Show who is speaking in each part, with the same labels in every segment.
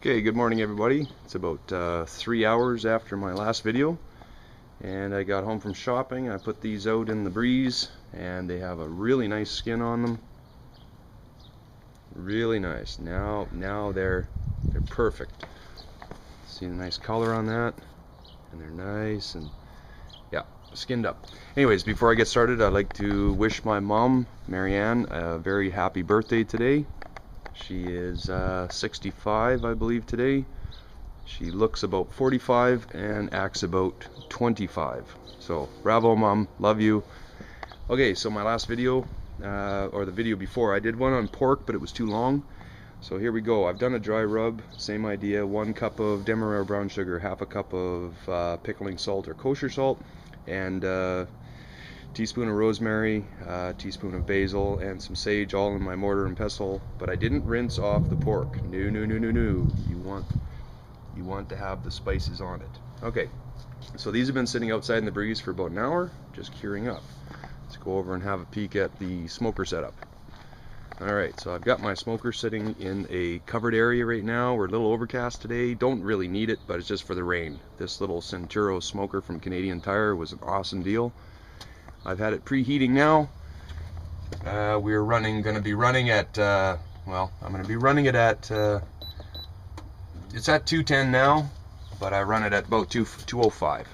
Speaker 1: Okay, good morning everybody. It's about 3 hours after my last video, and I got home from shopping. I put these out in the breeze and they have a really nice skin on them. Really nice. Now they're perfect. See the nice color on that, and they're nice and yeah, skinned up. Anyways, before I get started, I'd like to wish my mom, Marianne, a very happy birthday today. She is 65, I believe, today. She looks about 45 and acts about 25. So, bravo, Mom. Love you. Okay, so my last video, or the video before, I did one on pork, but it was too long. So here we go. I've done a dry rub. Same idea. 1 cup of demerara brown sugar, half a cup of pickling salt or kosher salt, and teaspoon of rosemary, teaspoon of basil, and some sage, all in my mortar and pestle. But I didn't rinse off the pork. No. You want to have the spices on it. Okay, so these have been sitting outside in the breeze for about an hour, just curing up. Let's go over and have a peek at the smoker setup. Alright, so I've got my smoker sitting in a covered area right now. We're a little overcast today. Don't really need it, but it's just for the rain. This little Centuro smoker from Canadian Tire was an awesome deal. I've had it preheating now. We're going to be running at, well, I'm going to be running it at, it's at 210 now, but I run it at about 205.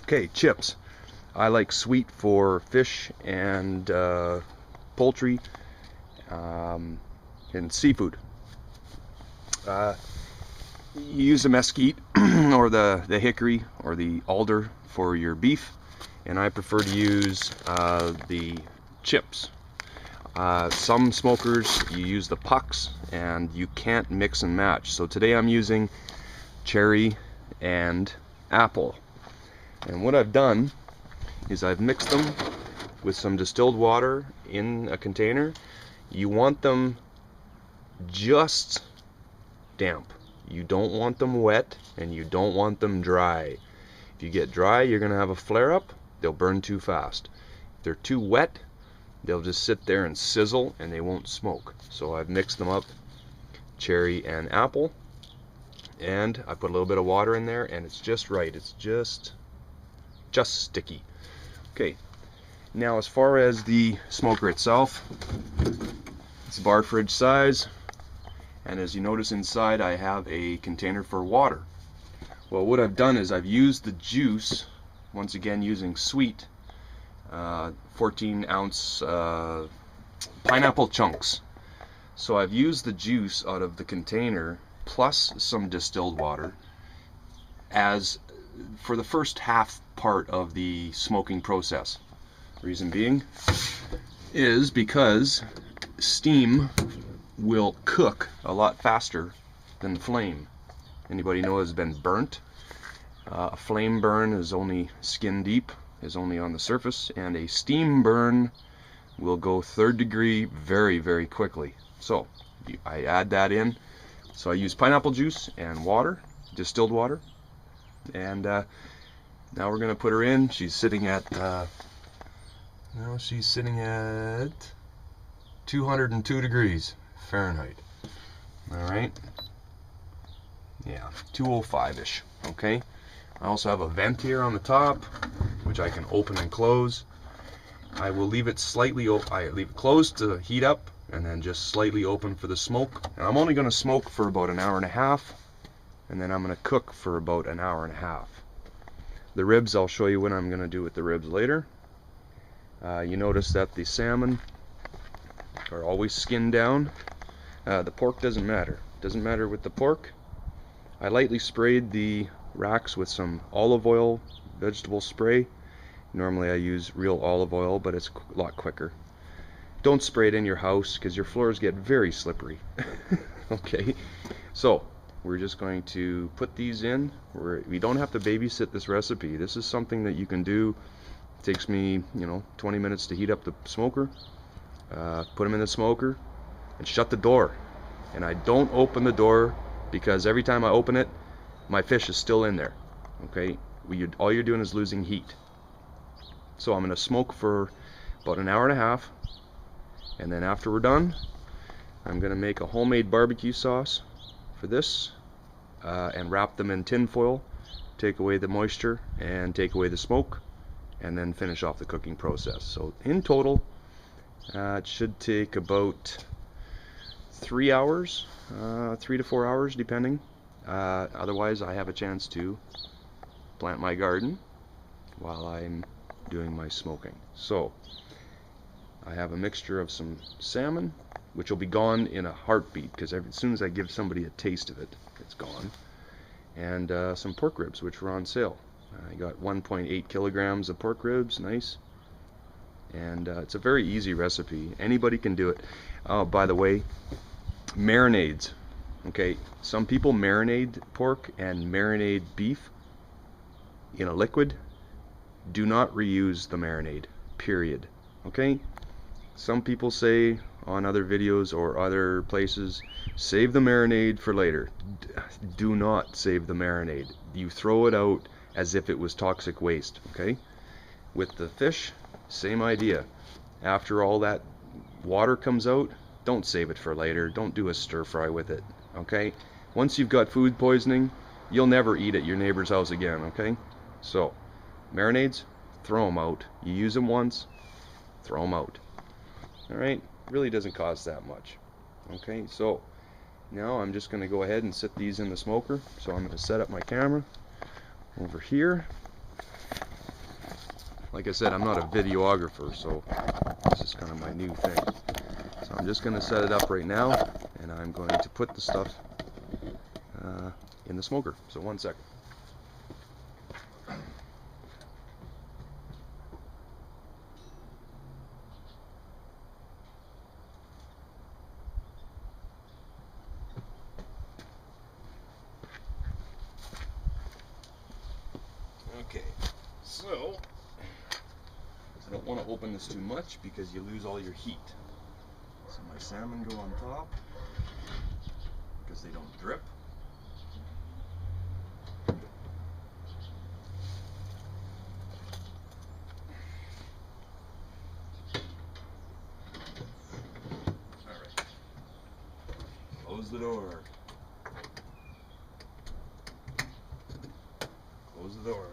Speaker 1: Okay, chips. I like sweet for fish and poultry and seafood. You use the mesquite or the hickory or the alder for your beef, and I prefer to use the chips. Some smokers, you use the pucks and you can't mix and match. So today I'm using cherry and apple. And what I've done is I've mixed them with some distilled water in a container. You want them just damp. You don't want them wet and you don't want them dry. If you get dry, you're going to have a flare-up. They'll burn too fast. If they're too wet, they'll just sit there and sizzle and they won't smoke. So I've mixed them up, cherry and apple, and I put a little bit of water in there, and it's just right. It's just sticky. Okay, now as far as the smoker itself, it's bar fridge size, and as you notice inside I have a container for water. Well, what I've done is I've used the juice, once again using sweet, 14-ounce pineapple chunks. So I've used the juice out of the container plus some distilled water as for the first half part of the smoking process. Reason being is because steam will cook a lot faster than the flame. Anybody know has been burnt? A flame burn is only skin deep, is only on the surface, and a steam burn will go 3rd degree very quickly. So I add that in. So I use pineapple juice and water, distilled water, and now we're going to put her in. She's sitting at 202 degrees Fahrenheit. Alright, yeah, 205-ish. Okay, I also have a vent here on the top which I can open and close. I will leave it slightly I leave it closed to heat up, and then just slightly open for the smoke. And I'm only going to smoke for about an hour and a half, and then I'm going to cook for about an hour and a half. The ribs, I'll show you what I'm going to do with the ribs later. You notice that the salmon are always skinned down. The pork doesn't matter. Doesn't matter with the pork. I lightly sprayed the racks with some olive oil vegetable spray. Normally I use real olive oil, but it's a lot quicker. Don't spray it in your house because your floors get very slippery. Okay, so we're just going to put these in. We don't have to babysit this recipe. This is something that you can do. It takes me, 20 minutes to heat up the smoker. Put them in the smoker and shut the door. And I don't open the door because every time I open it, my fish is still in there. Okay, all you're doing is losing heat. So I'm going to smoke for about an hour and a half, and then after we're done, I'm going to make a homemade barbecue sauce for this, and wrap them in tin foil, take away the moisture and take away the smoke, and then finish off the cooking process. So in total, it should take about 3 hours, 3 to 4 hours depending. Otherwise I have a chance to plant my garden while I'm doing my smoking. So I have a mixture of some salmon, which will be gone in a heartbeat because as soon as I give somebody a taste of it, it's gone, and some pork ribs, which were on sale. I got 1.8 kilograms of pork ribs, nice, and it's a very easy recipe. Anybody can do it. By the way, marinades. Okay, some people marinate pork and marinate beef in a liquid. Do not reuse the marinade, period. Okay, some people say on other videos or other places, save the marinade for later. Do not save the marinade. You throw it out as if it was toxic waste. Okay, with the fish, same idea. After all that water comes out, don't save it for later. Don't do a stir fry with it. Okay, once you've got food poisoning, you'll never eat at your neighbor's house again. Okay, so marinades, throw them out. You use them once, throw them out. All right, really doesn't cost that much. Okay, so now I'm just going to go ahead and sit these in the smoker. So I'm going to set up my camera over here. Like I said, I'm not a videographer, so this is kind of my new thing. So I'm just going to set it up right now, and I'm going to put the stuff in the smoker. So 1 second. Okay, so I don't want to open this too much because you lose all your heat. So my salmon go on top because they don't drip. Alright, close the door. Close the door.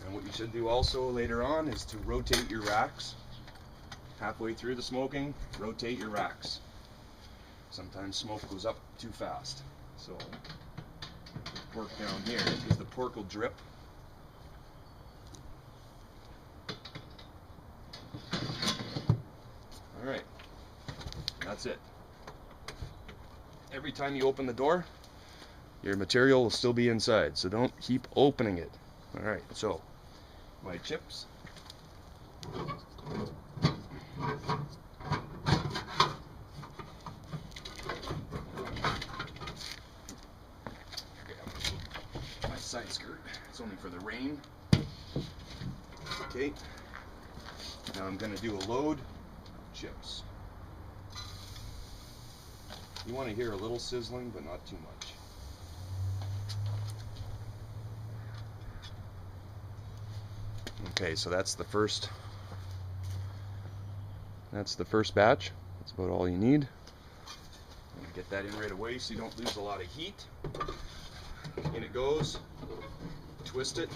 Speaker 1: And what you should do also later on is to rotate your racks. Halfway through the smoking, rotate your racks. Sometimes smoke goes up too fast. So pork down here because the pork will drip. Alright, that's it. Every time you open the door, your material will still be inside, so don't keep opening it. Alright, so my chips. My side skirt, it's only for the rain. Okay, now I'm going to do a load of chips. You want to hear a little sizzling, but not too much. Okay, so that's the first batch. That's about all you need. I'm gonna get that in right away so you don't lose a lot of heat. In it goes. Twist it.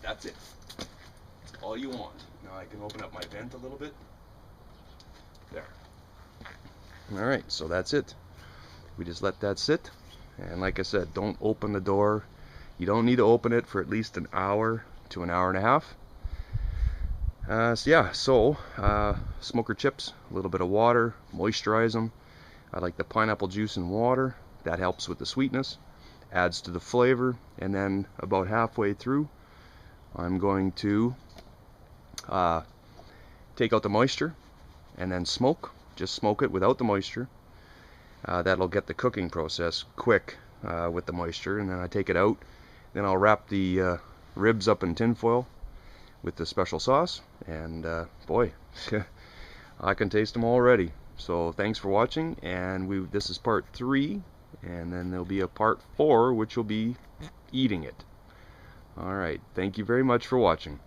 Speaker 1: That's it. That's all you want. Now I can open up my vent a little bit. There. Alright, so that's it. We just let that sit. And like I said, don't open the door. You don't need to open it for at least an hour to an hour and a half. Smoker chips, a little bit of water, moisturize them. I like the pineapple juice and water. That helps with the sweetness, adds to the flavor. And then about halfway through, I'm going to take out the moisture and then smoke. Just smoke it without the moisture. That'll get the cooking process quick with the moisture. And then I take it out. Then I'll wrap the ribs up in tin foil with the special sauce, and boy, I can taste them already. So thanks for watching, and this is part 3 and then there'll be a part 4 which will be eating it. Alright, thank you very much for watching.